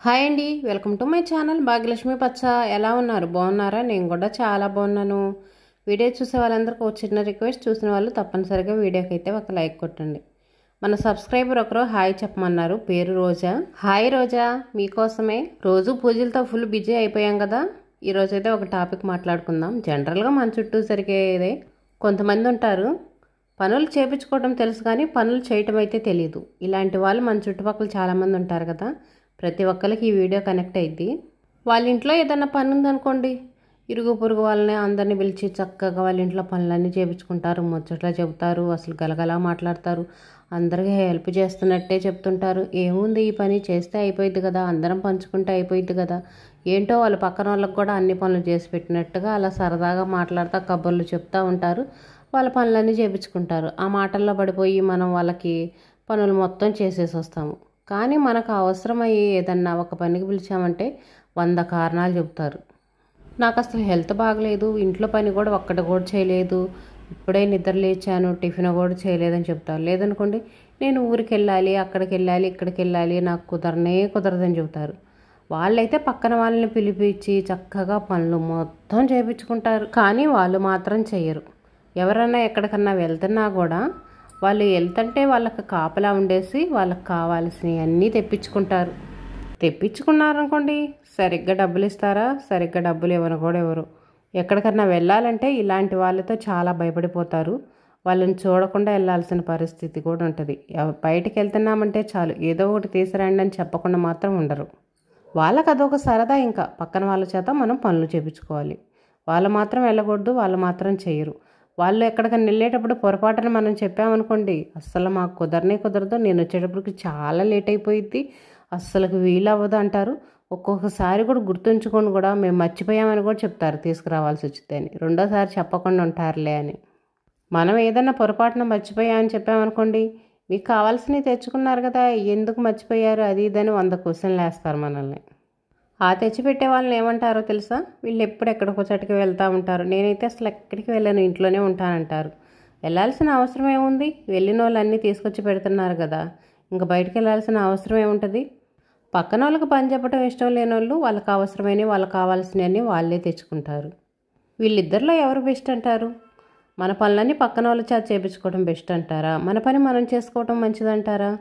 Hi అండి, welcome to my channel Bhagyalakshmi పచ్చ. ఎలా ఉన్నారు? బాగున్నారా? నేను కూడా చాలా బాగున్నాను. వీడియో చూసే వాళ్ళందరికీ ఒక చిన్న రిక్వెస్ట్, చూసిన వాళ్ళు తప్పనిసరిగా వీడియోకి అయితే ఒక లైక్ కొట్టండి. మన సబ్స్క్రైబర్ ఒకరు హాయ్ చెప్పమన్నారు, పేరు రోజా. హాయ్ రోజా, మీకోసమే. రోజు పూజలతో ఫుల్ బిజీ అయిపోయాం కదా, ఈరోజు అయితే ఒక టాపిక్ మాట్లాడుకుందాం. జనరల్గా మన చుట్టూ జరిగేదే. కొంతమంది ఉంటారు, పనులు చేపించుకోవడం తెలుసు కానీ పనులు చేయటం అయితే తెలియదు. ఇలాంటి వాళ్ళు మన చుట్టుపక్కల చాలామంది ఉంటారు కదా. ప్రతి ఒక్కరికి ఈ వీడియో కనెక్ట్ అయ్యింది. వాళ్ళ ఇంట్లో ఏదైనా పని ఉందనుకోండి, ఇరుగు పొరుగు వాళ్ళని అందరినీ పిలిచి చక్కగా వాళ్ళ ఇంట్లో పనులన్నీ చేయించుకుంటారు, ముచ్చట్లా చెబుతారు, అసలు గలగలా మాట్లాడతారు, అందరికీ హెల్ప్ చేస్తున్నట్టే చెప్తుంటారు. ఏముంది, ఈ పని చేస్తే అయిపోయింది కదా, అందరం పంచుకుంటే అయిపోయింది కదా. ఏంటో వాళ్ళు పక్కన వాళ్ళకి కూడా అన్ని పనులు చేసి పెట్టినట్టుగా అలా సరదాగా మాట్లాడుతూ కబుర్లు చెప్తూ ఉంటారు. వాళ్ళ పనులన్నీ చేయించుకుంటారు. ఆ మాటల్లో పడిపోయి మనం వాళ్ళకి పనులు మొత్తం చేసేసి వస్తాము. కానీ మనకు అవసరమయ్యి ఏదన్నా ఒక పనికి పిలిచామంటే 100 కారణాలు చెబుతారు. నాకు అసలు హెల్త్ బాగలేదు, ఇంట్లో పని కూడా ఒక్కటి కూడా చేయలేదు, ఇప్పుడే నిద్ర లేచాను, టిఫిన్ కూడా చేయలేదని చెప్తారు. లేదనుకోండి, నేను ఊరికి వెళ్ళాలి, అక్కడికి వెళ్ళాలి, ఇక్కడికి వెళ్ళాలి, నాకు కుదరదని చెబుతారు. వాళ్ళైతే పక్కన వాళ్ళని పిలిపించి చక్కగా పనులు మొత్తం చేయించుకుంటారు. కానీ వాళ్ళు మాత్రం చెయ్యరు. ఎవరన్నా ఎక్కడికన్నా వెళ్తున్నా కూడా వాళ్ళు వెళ్తుంటే వాళ్ళకి కాపలా ఉండేసి వాళ్ళకి కావాల్సినవి అన్నీ తెప్పించుకున్నారనుకోండి, సరిగ్గా డబ్బులు ఇస్తారా? సరిగ్గా డబ్బులు ఇవ్వను కూడా ఎవరు. ఎక్కడికన్నా వెళ్ళాలంటే ఇలాంటి వాళ్ళతో చాలా భయపడిపోతారు. వాళ్ళని చూడకుండా వెళ్ళాల్సిన పరిస్థితి కూడా ఉంటుంది. బయటికి వెళ్తున్నామంటే చాలు, ఏదో ఒకటి తీసుకురండి అని చెప్పకుండా మాత్రం ఉండరు. వాళ్ళకి అదొక సరదా. ఇంకా పక్కన వాళ్ళ చేత మనం పనులు చేయించుకోవాలి. వాళ్ళు మాత్రం వెళ్ళకూడదు, వాళ్ళు మాత్రం చేయరు. వాళ్ళు ఎక్కడికైనా వెళ్ళేటప్పుడు పొరపాటున మనం చెప్పామనుకోండి, అస్సలు మాకు కుదరదు, నేను వచ్చేటప్పటికి చాలా లేట్ అయిపోయింది, అస్సలకు వీలవ్వదు అంటారు. ఒక్కొక్కసారి కూడా గుర్తుంచుకొని కూడా మేము మర్చిపోయామని కూడా చెప్తారు, తీసుకురావాల్సి వచ్చిందని. రెండోసారి చెప్పకుండా ఉంటారులే అని. మనం ఏదన్నా పొరపాటున మర్చిపోయామని చెప్పామనుకోండి, మీకు కావాల్సినవి తెచ్చుకున్నారు కదా, ఎందుకు మర్చిపోయారు, అది ఇదని 100 క్వశ్చన్లు వేస్తారు మనల్ని. ఆ తెచ్చిపెట్టే వాళ్ళని ఏమంటారో తెలుసా? వీళ్ళు ఎప్పుడు ఎక్కడికో చోటికి వెళ్తూ ఉంటారు, నేనైతే అసలు ఎక్కడికి వెళ్ళను, ఇంట్లోనే ఉంటానంటారు. వెళ్ళాల్సిన అవసరం ఏముంది? వెళ్ళిన వాళ్ళు అన్నీ తీసుకొచ్చి పెడుతున్నారు కదా, ఇంకా బయటకు వెళ్ళాల్సిన అవసరం ఏముంటుంది? పక్కన వాళ్ళకి పని చెప్పడం ఇష్టం లేని వాళ్ళు వాళ్ళకి అవసరమైనవి, వాళ్ళకి కావాల్సినవన్నీ వాళ్ళే తెచ్చుకుంటారు. వీళ్ళిద్దరిలో ఎవరు బెస్ట్ అంటారు? మన పనులన్నీ పక్కన వాళ్ళ చేత చేయించుకోవడం బెస్ట్ అంటారా, మన పని మనం చేసుకోవడం మంచిదంటారా?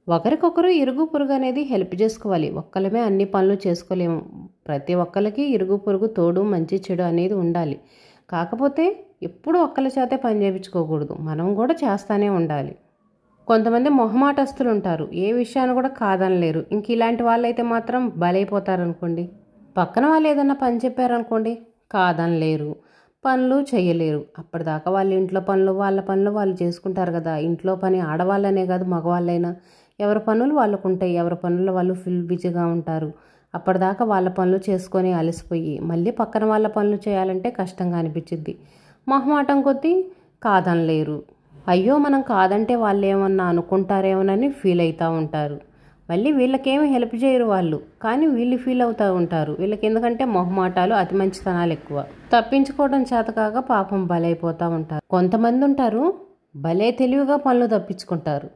ఒకరికొకరు ఇరుగు పొరుగు అనేది హెల్ప్ చేసుకోవాలి. ఒక్కలమే అన్ని పనులు చేసుకోలేము. ప్రతి ఒక్కరికి ఇరుగు పొరుగు తోడు, మంచి చెడు అనేది ఉండాలి. కాకపోతే ఎప్పుడు ఒక్కల చేతే పని చేయించుకోకూడదు, మనం కూడా చేస్తూనే ఉండాలి. కొంతమంది మొహమాటస్తులు ఉంటారు, ఏ విషయాన్ని కూడా కాదనలేరు. ఇంక ఇలాంటి వాళ్ళైతే మాత్రం బలైపోతారనుకోండి. పక్కన వాళ్ళు ఏదన్నా పని చెప్పారనుకోండి, కాదనలేరు, పనులు చేయలేరు. అప్పటిదాకా వాళ్ళ ఇంట్లో పనులు వాళ్ళ పనులు వాళ్ళు చేసుకుంటారు కదా. ఇంట్లో పని ఆడవాళ్ళనే కాదు, మగవాళ్ళైనా ఎవరి పనులు వాళ్ళకు ఉంటాయి, ఎవరి పనులు వాళ్ళు ఫుల్ బిజీగా ఉంటారు. అప్పటిదాకా వాళ్ళ పనులు చేసుకొని అలసిపోయి మళ్ళీ పక్కన వాళ్ళ పనులు చేయాలంటే కష్టంగా అనిపించిద్ది. మొహమాటం కొద్దీ కాదనలేరు. అయ్యో మనం కాదంటే వాళ్ళు ఏమన్నా అనుకుంటారేమోనని ఫీల్ అవుతూ ఉంటారు. మళ్ళీ వీళ్ళకేమి హెల్ప్ చేయరు వాళ్ళు, కానీ వీళ్ళు ఫీల్ అవుతూ ఉంటారు. వీళ్ళకి ఎందుకంటే మొహమాటాలు, అతి మంచితనాలు ఎక్కువ. తప్పించుకోవడం చేతకాక పాపం బలైపోతూ ఉంటారు. కొంతమంది ఉంటారు, భలే తెలివిగా పనులు తప్పించుకుంటారు.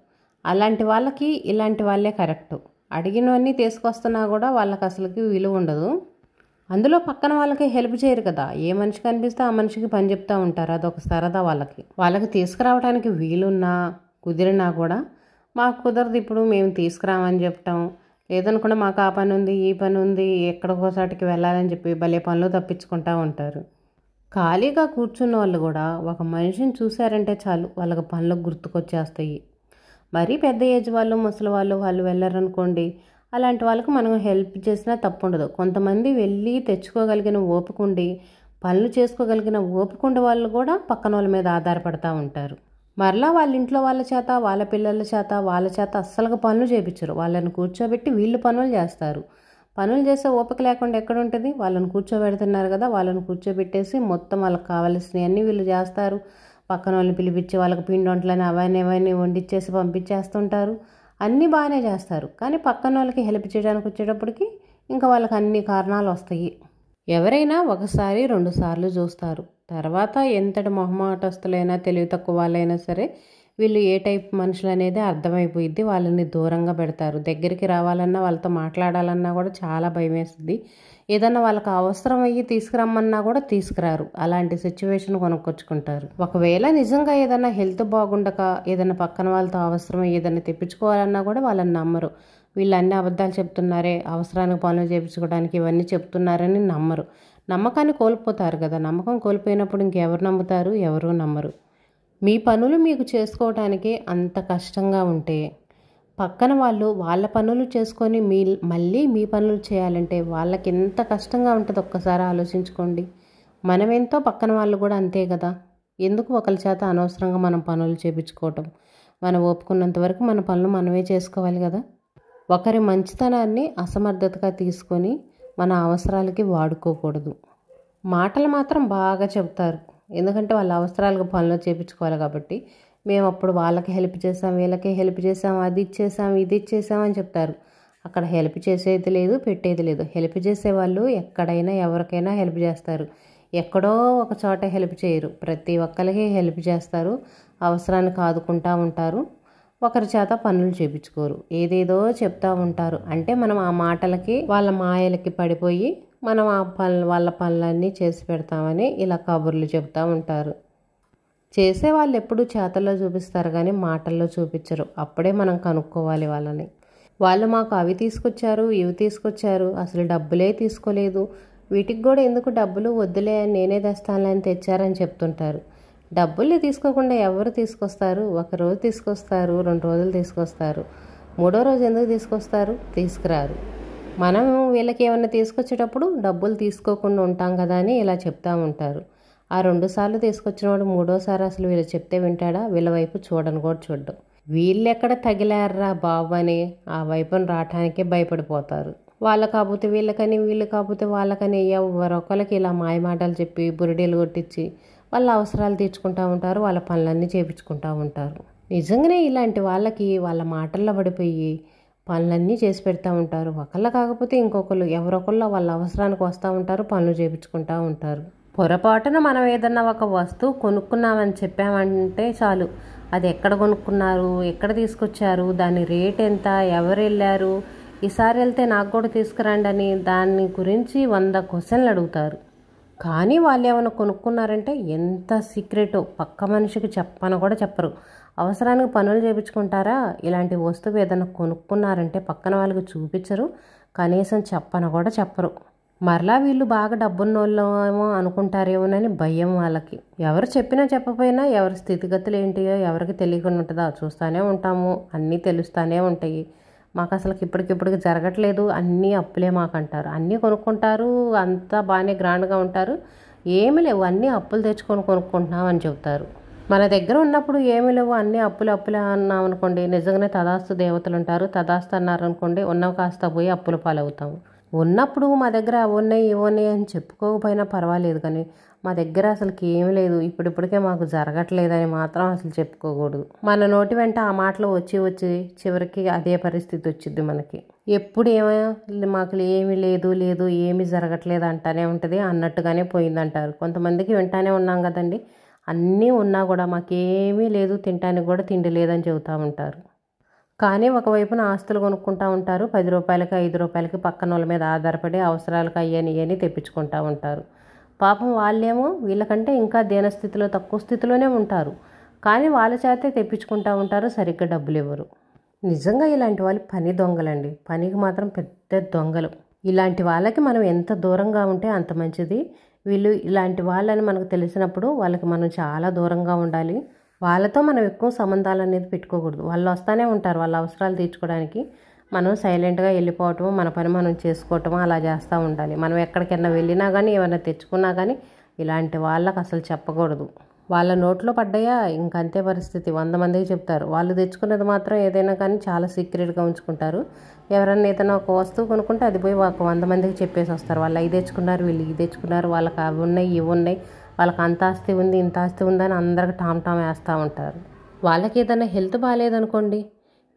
అలాంటి వాళ్ళకి ఇలాంటి వాళ్ళే కరెక్ట్. అడిగినవన్నీ తీసుకొస్తున్నా కూడా వాళ్ళకి అసలుకి విలువ ఉండదు. అందులో పక్కన వాళ్ళకి హెల్ప్ చేయరు కదా. ఏ మనిషి కనిపిస్తే ఆ మనిషికి పని చెప్తూ ఉంటారు, అదొక సరదా వాళ్ళకి తీసుకురావడానికి వీలున్నా కుదిరినా కూడా మాకు కుదరదు, ఇప్పుడు మేము తీసుకురామని చెప్పటం. లేదనుకుంటే మాకు ఆ పని ఉంది, ఈ పని ఉంది, ఎక్కడికోసాటికి వెళ్ళాలని చెప్పి భలే పనులు తప్పించుకుంటూ ఉంటారు. ఖాళీగా కూర్చున్న వాళ్ళు కూడా ఒక మనిషిని చూశారంటే చాలు, వాళ్ళకి పనులకు గుర్తుకొచ్చేస్తాయి. మరీ పెద్ద ఏజ్ వాళ్ళు, ముసలి వాళ్ళు వెళ్ళారనుకోండి, అలాంటి వాళ్ళకి మనం హెల్ప్ చేసినా తప్పు ఉండదు. కొంతమంది వెళ్ళి తెచ్చుకోగలిగిన ఓపిక ఉండి, పనులు చేసుకోగలిగిన ఓపిక ఉండే వాళ్ళు కూడా పక్కన వాళ్ళ మీద ఆధారపడుతూ ఉంటారు. మరలా వాళ్ళ ఇంట్లో వాళ్ళ చేత, వాళ్ళ పిల్లల చేత, వాళ్ళ చేత అస్సలుగా పనులు చేయించరు. వాళ్ళని కూర్చోబెట్టి వీళ్ళు పనులు చేస్తారు. పనులు చేసే ఓపిక లేకుండా ఎక్కడ ఉంటుంది? వాళ్ళని కూర్చోబెడుతున్నారు కదా, వాళ్ళని కూర్చోబెట్టేసి మొత్తం వాళ్ళకి కావాల్సినవన్నీ వీళ్ళు చేస్తారు. పక్కన వాళ్ళని పిలిపించి వాళ్ళకి పిండి వంటలని అవన్నీ వండిచ్చేసి పంపించేస్తుంటారు. అన్నీ బాగానే చేస్తారు. కానీ పక్కన వాళ్ళకి హెల్ప్ చేయడానికి వచ్చేటప్పటికి ఇంకా వాళ్ళకి అన్ని కారణాలు వస్తాయి. ఎవరైనా ఒకసారి 2 సార్లు చూస్తారు. తర్వాత ఎంతటి మొహమాటస్తులైనా, తెలివి తక్కువ వాళ్ళైనా సరే వీళ్ళు ఏ టైప్ మనుషులు అనేది అర్థమైపోయిద్ది. వాళ్ళని దూరంగా పెడతారు. దగ్గరికి రావాలన్నా వాళ్ళతో మాట్లాడాలన్నా కూడా చాలా భయం వేస్తుంది. ఏదన్నా వాళ్ళకి అవసరం అయ్యి తీసుకురమ్మన్నా కూడా తీసుకురారు. అలాంటి సిచ్యువేషన్ కొనుక్కొచ్చుకుంటారు. ఒకవేళ నిజంగా ఏదైనా హెల్త్ బాగుండక ఏదైనా పక్కన వాళ్ళతో అవసరం ఏదైనా తెప్పించుకోవాలన్నా కూడా వాళ్ళని నమ్మరు. వీళ్ళు అన్ని అబద్ధాలు చెప్తున్నారే, అవసరానికి పనులు చేయించుకోవడానికి ఇవన్నీ చెప్తున్నారని నమ్మరు. నమ్మకాన్ని కోల్పోతారు కదా. నమ్మకం కోల్పోయినప్పుడు ఇంకెవరు నమ్ముతారు? ఎవరూ నమ్మరు. మీ పనులు మీకు చేసుకోవడానికి అంత కష్టంగా ఉంటే పక్కన వాళ్ళు వాళ్ళ పనులు చేసుకొని మళ్ళీ మీ పనులు చేయాలంటే వాళ్ళకి ఎంత కష్టంగా ఉంటుందో ఒక్కసారి ఆలోచించుకోండి. మనమెంతో పక్కన వాళ్ళు కూడా అంతే కదా. ఎందుకు ఒకరి చేత అనవసరంగా మనం పనులు చేయించుకోవటం? మనం ఒప్పుకున్నంత వరకు మన పనులు మనమే చేసుకోవాలి కదా. ఒకరి మంచితనాన్ని అసమర్థతగా తీసుకొని మన అవసరాలకి వాడుకోకూడదు. మాటలు మాత్రం బాగా చెప్తారు. ఎందుకంటే వాళ్ళ అవసరాలకు పనులు చేయించుకోవాలి కాబట్టి. మేము అప్పుడు వాళ్ళకి హెల్ప్ చేసాం, వీళ్ళకి హెల్ప్ చేసాం, అది ఇచ్చేసాం, ఇది ఇచ్చేసాం అని చెప్తారు. అక్కడ హెల్ప్ చేసేది లేదు, పెట్టేది లేదు. హెల్ప్ చేసేవాళ్ళు ఎక్కడైనా ఎవరికైనా హెల్ప్ చేస్తారు. ఎక్కడో ఒక చోట హెల్ప్ చేయరు. ప్రతి ఒక్కరికి హెల్ప్ చేస్తారు. అవసరానికి ఆదుకుంటూ ఉంటారు. ఒకరి చేత పనులు చేయించుకోరు. ఏదేదో చెప్తూ ఉంటారు. అంటే మనం ఆ మాటలకి వాళ్ళ మాయలకి పడిపోయి మనం వాళ్ళ పనులన్నీ చేసి పెడతామని ఇలా కబుర్లు చెప్తూ ఉంటారు. చేసేవాళ్ళు ఎప్పుడూ చేతల్లో చూపిస్తారు కానీ మాటల్లో చూపించరు. అప్పుడే మనం కనుక్కోవాలి వాళ్ళని. వాళ్ళు మాకు అవి తీసుకొచ్చారు, ఇవి తీసుకొచ్చారు, అసలు డబ్బులే తీసుకోలేదు, వీటికి కూడా ఎందుకు డబ్బులు, వద్దులే నేనే తెస్తానులే అని తెచ్చారని చెప్తుంటారు. డబ్బుల్ని తీసుకోకుండా ఎవరు తీసుకొస్తారు? ఒకరోజు తీసుకొస్తారు, 2 రోజులు తీసుకొస్తారు, 3వ రోజు ఎందుకు తీసుకొస్తారు? తీసుకురారు. మనం వీళ్ళకి ఏమైనా తీసుకొచ్చేటప్పుడు డబ్బులు తీసుకోకుండా ఉంటాం కదా అని ఇలా చెప్తూ ఉంటారు. ఆ 2 సార్లు తీసుకొచ్చినవాడు 3వసారి అసలు వీళ్ళు చెప్తే వింటాడా? వీళ్ళ వైపు చూడను కూడా చూడ్డం. వీళ్ళెక్కడ తగిలారా బాబు అని ఆ వైపును రావటానికే భయపడిపోతారు. వాళ్ళ కాకపోతే వీళ్ళకని, వీళ్ళు కాకపోతే వాళ్ళకని ఎవరొకరికి ఇలా మాయమాటలు చెప్పి బురిడీలు కొట్టించి వాళ్ళ అవసరాలు తీర్చుకుంటూ ఉంటారు. వాళ్ళ పనులన్నీ చేయించుకుంటూ ఉంటారు. నిజంగానే ఇలాంటి వాళ్ళకి వాళ్ళ మాటల్లో పడిపోయి పనులన్నీ చేసి పెడతా ఉంటారు. ఒకళ్ళ కాకపోతే ఇంకొకళ్ళు ఎవరొకళ్ళు వాళ్ళ అవసరానికి వస్తూ ఉంటారు, పనులు చేయించుకుంటూ ఉంటారు. పొరపాటున మనం ఏదన్నా ఒక వస్తువు కొనుక్కున్నామని చెప్పామంటే చాలు, అది ఎక్కడ కొనుక్కున్నారు, ఎక్కడ తీసుకొచ్చారు, దాని రేట్ ఎంత, ఎవరు వెళ్ళారు, ఈసారి వెళ్తే నాకు కూడా తీసుకురండి అని దాని గురించి 100 క్వశ్చన్లు అడుగుతారు. కానీ వాళ్ళు ఏమైనా కొనుక్కున్నారంటే ఎంత సీక్రెటో పక్క మనిషికి చెప్పని కూడా చెప్పరు. అవసరానికి పనులు చేయించుకుంటారా? ఇలాంటి వస్తువు ఏదైనా కొనుక్కున్నారంటే పక్కన వాళ్ళకి చూపించరు, కనీసం చెప్పని కూడా చెప్పరు. మరలా వీళ్ళు బాగా డబ్బున్నోళ్ళేమో అనుకుంటారేమోనని భయం వాళ్ళకి. ఎవరు చెప్పినా చెప్పపోయినా ఎవరి స్థితిగతులు ఏంటియో ఎవరికి తెలియకుండా ఉంటుందా? చూస్తూనే ఉంటాము, అన్నీ తెలుస్తూనే ఉంటాయి. మాకు అసలు ఇప్పటికిప్పటికి జరగట్లేదు, అన్నీ అప్పులే మాకంటారు. అన్నీ కొనుక్కుంటారు, అంతా బాగానే గ్రాండ్గా ఉంటారు. ఏమీ లేవు, అన్నీ అప్పులు తెచ్చుకొని కొనుక్కుంటున్నాం అని చెబుతారు. మన దగ్గర ఉన్నప్పుడు ఏమీ లేవు, అన్నీ అప్పులే అన్నాం అనుకోండి, నిజంగానే తదాస్తు దేవతలు ఉంటారు. తదాస్తు అన్నారనుకోండి, ఉన్నవి కాస్త పోయి అప్పుల పాలవుతాము. ఉన్నప్పుడు మా దగ్గర అవన్నీ ఇవన్నీ అని చెప్పుకోకపోయినా పర్వాలేదు, కానీ మా దగ్గర అసలుకి ఏమీ లేదు, ఇప్పటికే మాకు జరగట్లేదని మాత్రం అసలు చెప్పుకోకూడదు. మన నోటి వెంట ఆ మాటలు వచ్చి చివరికి అదే పరిస్థితి వచ్చింది మనకి. ఎప్పుడు మాకు ఏమీ లేదు ఏమీ జరగట్లేదు అంటానే ఉంటుంది, అన్నట్టుగానే పోయిందంటారు. కొంతమందికి వింటానే ఉన్నాం కదండి, అన్నీ ఉన్నా కూడా మాకేమీ లేదు, తినటానికి కూడా తిండి లేదని చెబుతూ ఉంటారు. కానీ ఒకవైపున ఆస్తులు కొనుక్కుంటూ ఉంటారు. 10 రూపాయలకి 5 రూపాయలకి పక్కన వాళ్ళ మీద ఆధారపడి అవసరాలకు అయ్యని తెప్పించుకుంటూ ఉంటారు. పాపం వాళ్ళేమో వీళ్ళకంటే ఇంకా దీనస్థితిలో తక్కువ స్థితిలోనే ఉంటారు. కానీ వాళ్ళ చేతే తెప్పించుకుంటూ ఉంటారు, సరిగ్గా డబ్బులు ఇవ్వరు. నిజంగా ఇలాంటి వాళ్ళు పని దొంగలండి, పనికి మాత్రం పెద్ద దొంగలు. ఇలాంటి వాళ్ళకి మనం ఎంత దూరంగా ఉంటే అంత మంచిది. వీళ్ళు ఇలాంటి వాళ్ళని మనకు తెలిసినప్పుడు వాళ్ళకి మనం చాలా దూరంగా ఉండాలి. వాళ్ళతో మనం ఎక్కువ సంబంధాలు అనేది పెట్టుకోకూడదు. వాళ్ళు వస్తూనే ఉంటారు వాళ్ళ అవసరాలు తీర్చుకోవడానికి. మనం సైలెంట్గా వెళ్ళిపోవటము, మన పని మనం చేసుకోవటము అలా చేస్తూ ఉండాలి. మనం ఎక్కడికైనా వెళ్ళినా కానీ ఏమైనా తెచ్చుకున్నా కానీ ఇలాంటి వాళ్ళకి అసలు చెప్పకూడదు. వాళ్ళ నోట్లో పడ్డాయా ఇంకంతే పరిస్థితి. 100 మందికి చెప్తారు. వాళ్ళు తెచ్చుకున్నది మాత్రం ఏదైనా కానీ చాలా సీక్రెట్గా ఉంచుకుంటారు. ఎవరన్నా ఏదైనా ఒక వస్తువు కొనుక్కుంటే అది పోయి ఒక 100 మందికి చెప్పేసి వస్తారు. వాళ్ళు అవి తెచ్చుకున్నారు, వీళ్ళు ఇది తెచ్చుకున్నారు, వాళ్ళకి అవి ఉన్నాయి, ఇవి ఉన్నాయి, వాళ్ళకి అంత ఆస్తి ఉంది, ఇంత ఆస్తి ఉందని అందరికి టామ్ వేస్తూ ఉంటారు. వాళ్ళకి ఏదైనా హెల్త్ బాగాలేదనుకోండి,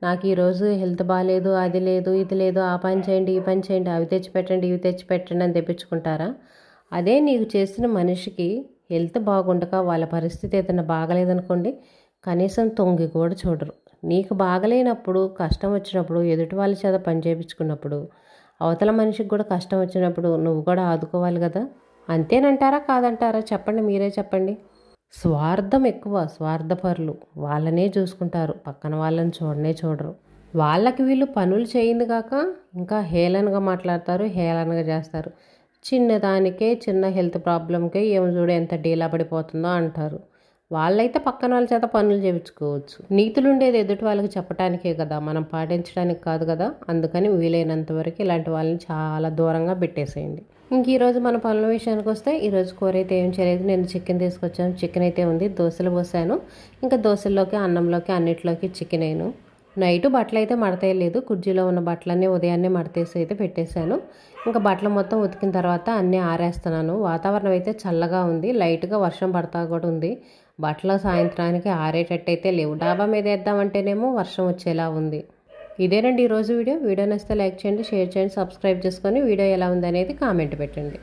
నాకు ఈరోజు హెల్త్ బాగాలేదు, అది లేదు, ఇది లేదు, ఆ పని చేయండి, ఈ పని చేయండి, అవి తెచ్చిపెట్టండి, ఇవి తెచ్చిపెట్టండి అని తెప్పించుకుంటారా? అదే నీకు చేసిన మనిషికి హెల్త్ బాగుండక వాళ్ళ పరిస్థితి ఏదైనా బాగలేదనుకోండి, కనీసం తొంగి కూడా చూడరు. నీకు బాగలేనప్పుడు, కష్టం వచ్చినప్పుడు, ఎదుటి వాళ్ళ చేత పని చేయించుకున్నప్పుడు, అవతల మనిషికి కూడా కష్టం వచ్చినప్పుడు నువ్వు కూడా ఆదుకోవాలి కదా. అంతేనంటారా కాదంటారా చెప్పండి, మీరే చెప్పండి. స్వార్థం ఎక్కువ, స్వార్థపరులు. వాళ్ళనే చూసుకుంటారు, పక్కన వాళ్ళని చూడనే చూడరు. వాళ్ళకి వీళ్ళు పనులు చేయింది కాక ఇంకా హేళనగా మాట్లాడతారు, హేళనగా చేస్తారు. చిన్నదానికే, చిన్న హెల్త్ ప్రాబ్లంకే ఏమో చూడు ఎంత డీలా పడిపోతుందో అంటారు. వాళ్ళైతే పక్కన వాళ్ళ చేత పనులు చేయించుకోవచ్చు. నీతులుండేది ఎదుటి వాళ్ళకి చెప్పడానికే కదా, మనం పాటించడానికి కాదు కదా. అందుకని వీలైనంత వరకు ఇలాంటి వాళ్ళని చాలా దూరంగా పెట్టేసేయండి. ఇంక ఈరోజు మన పనుల విషయానికి వస్తే, ఈరోజు కూర అయితే ఏం చేయలేదు. నేను చికెన్ తీసుకొచ్చాను, చికెన్ అయితే ఉంది. దోశలు పోసాను, ఇంకా దోశల్లోకి, అన్నంలోకి, అన్నిటిలోకి చికెన్ అయిను. నైటు బట్టలు అయితే మడతేయలేదు, కుర్జీలో ఉన్న బట్టలన్నీ ఉదయాన్నే మడతేసి అయితే పెట్టేశాను. ఇంకా బట్టలు మొత్తం ఉతికిన తర్వాత అన్నీ ఆరేస్తున్నాను. వాతావరణం అయితే చల్లగా ఉంది, లైట్గా వర్షం పడతా కూడా ఉంది. బట్టలు సాయంత్రానికి ఆరేటట్టు అయితే లేవు. డాబా మీద వేద్దామంటేనేమో వర్షం వచ్చేలా ఉంది. ఇదేనండి ఈరోజు వీడియో. వీడియో నచ్చితే లైక్ చేయండి, షేర్ చేయండి, సబ్స్క్రైబ్ చేసుకొని వీడియో ఎలా ఉంది అనేది కామెంట్ పెట్టండి.